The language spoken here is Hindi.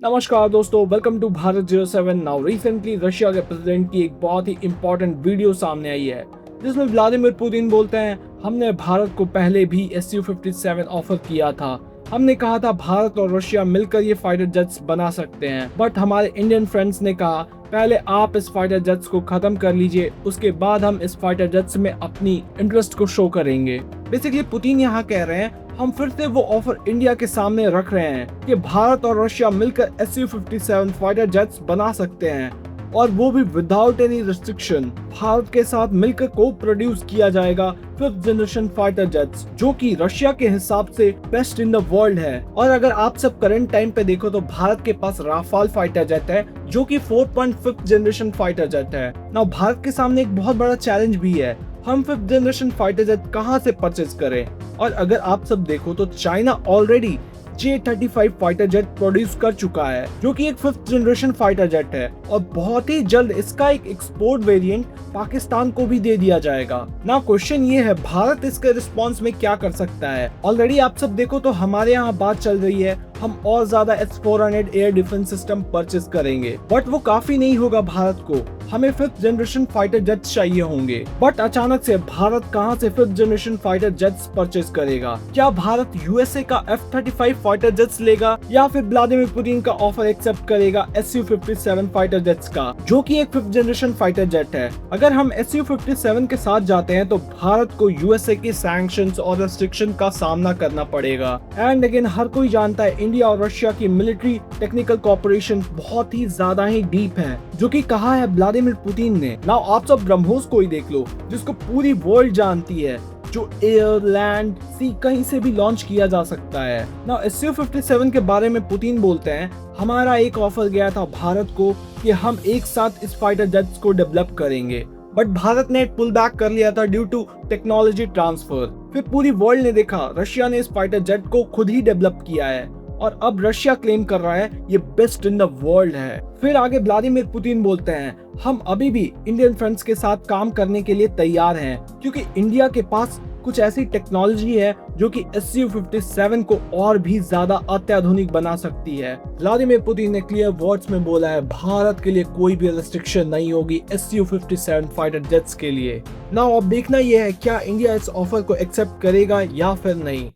नमस्कार दोस्तों, welcome to Bharat 07। Now recently Russia के प्रेसिडेंट की एक बहुत ही इंपॉर्टेंट वीडियो सामने आई है जिसमें व्लादिमीर पुतिन बोलते हैं हमने भारत को पहले भी Su-57 ऑफर किया था। हमने कहा था भारत और रशिया मिलकर ये फाइटर जेट्स बना सकते हैं, बट हमारे इंडियन फ्रेंड्स ने कहा पहले आप इस फाइटर जेट्स को खत्म कर लीजिए, उसके बाद हम इस फाइटर जेट्स में अपनी इंटरेस्ट को शो करेंगे। बेसिकली पुतिन यहाँ कह रहे हैं हम फिर से वो ऑफर इंडिया के सामने रख रहे हैं कि भारत और रशिया मिलकर Su-57 फाइटर जेट्स बना सकते हैं, और वो भी विदाउट एनी रिस्ट्रिक्शन। भारत के साथ मिलकर को प्रोड्यूस किया जाएगा 5th जनरेशन फाइटर जेट्स, जो कि रशिया के हिसाब से बेस्ट इन द वर्ल्ड है। और अगर आप सब करंट टाइम पे देखो तो भारत के पास राफाल फाइटर जेट है जो कि 4.5th जनरेशन फाइटर जेट है। नाउ भारत के सामने एक बहुत बड़ा चैलेंज भी है, हम 5th जनरेशन फाइटर जेट कहां से परचेज करें। और अगर आप सब देखो तो China already J-35 fighter jet produce कर चुका है जो कि एक 5th जनरेशन फाइटर जेट है, और बहुत ही जल्द इसका एक एक्सपोर्ट वेरिएंट पाकिस्तान को भी दे दिया जाएगा। ना क्वेश्चन ये है भारत इसके रिस्पांस में क्या कर सकता है। ऑलरेडी आप सब देखो तो हमारे यहाँ बात चल रही है हम और ज्यादा S-400 air defence system purchase करेंगे, बट वो काफी नहीं होगा भारत को, हमें 5th जनरेशन फाइटर जेट्स चाहिए होंगे। बट अचानक से भारत कहां से 5th generation fighter jets purchase करेगा? क्या भारत यूएसए का F-35 फाइटर जेट्स लेगा, या फिर व्लादिमीर पुतिन का ऑफर एक्सेप्ट करेगा Su-57 फाइटर जेट्स का, जो कि एक 5th जनरेशन फाइटर जेट है? अगर हम Su-57 के साथ जाते हैं तो भारत को यूएसए के सैंक्शंस और रेस्ट्रिक्शन का सामना करना पड़ेगा। एंड अगेन हर कोई जानता है इंडिया और रशिया की मिलिट्री टेक्निकल कोऑपरेशन बहुत ही ज्यादा ही डीप है, जो कि कहा है व्लादिमीर पुतिन ने। नाउ आप सब ब्रह्मोस को ही देख लो जिसको पूरी वर्ल्ड जानती है, जो एयर लैंड सी कहीं से भी लॉन्च किया जा सकता है। नाउ Su-57 के बारे में पुतिन बोलते हैं हमारा एक ऑफर गया था भारत को कि हम एक साथ इस फाइटर जेट्स को डेवलप करेंगे, बट भारत ने पुल बैक कर लिया था ड्यू टू टेक्नोलॉजी ट्रांसफर। फिर पूरी वर्ल्ड ने देखा रशिया ने इस फाइटर जेट को खुद ही डेवलप किया है, और अब रशिया क्लेम कर रहा है ये बेस्ट इन द वर्ल्ड है। फिर आगे व्लादिमीर पुतिन बोलते हैं हम अभी भी इंडियन फ्रेंड्स के साथ काम करने के लिए तैयार हैं, क्योंकि इंडिया के पास कुछ ऐसी टेक्नोलॉजी है जो कि Su-57 को और भी ज्यादा अत्याधुनिक बना सकती है। व्लादिमीर पुतिन ने क्लियर वर्ड्स में बोला है भारत के लिए कोई भी रेस्ट्रिक्शन नहीं होगी Su-57 फाइटर जेट्स के लिए। नाउ अब देखना यह है क्या इंडिया इस ऑफर को एक्सेप्ट करेगा या फिर नहीं।